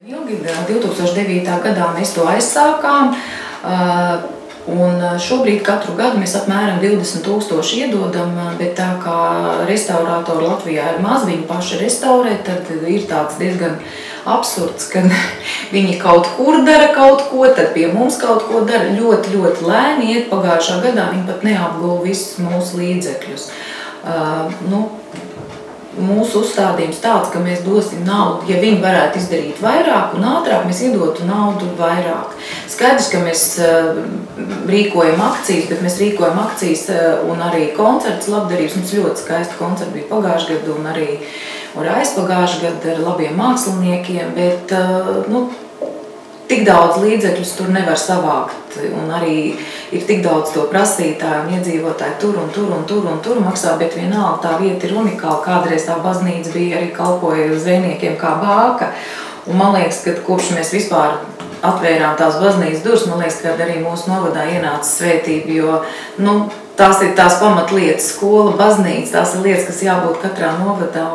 Ilgi 2009. gadā mēs to aizsākām, un šobrīd katru gadu mēs apmēram 20 000 iedodam, bet tā kā restaurātori Latvijā ir maz, viņi paši restaurē, tad ir tāds diezgan absurds, ka viņi kaut kur dara kaut ko, tad pie mums kaut ko dara ļoti, ļoti lēni iet. Pagājušā gadā viņi pat neapguva visus mūsu līdzekļus. Mūsu uzstādījums tāds, ka mēs dosim naudu, ja viņi varētu izdarīt vairāk un ātrāk, mēs iedotu naudu vairāk. Skaidrs, ka mēs rīkojam akcijas, bet mēs rīkojam akcijas un arī koncerts labdarības. Mums ļoti skaisti koncerti bija pagājušajā gadu un arī aizpagājušajā gadu ar labiem māksliniekiem, bet tik daudz līdzekļus tur nevar savākt, un arī ir tik daudz to prasītāju un iedzīvotāju tur maksā, bet vienalga tā vieta ir unikāla. Kādreiz tā baznīca bija arī kalpoja zvejniekiem kā bāka, un man liekas, ka kopš mēs vispār atvērām tās baznīcas durvis, man liekas, ka arī mūsu novadā ienāca svētība, jo tās ir tās pamatlietas, skola, baznīca, tās ir lietas, kas jābūt katrā novadā.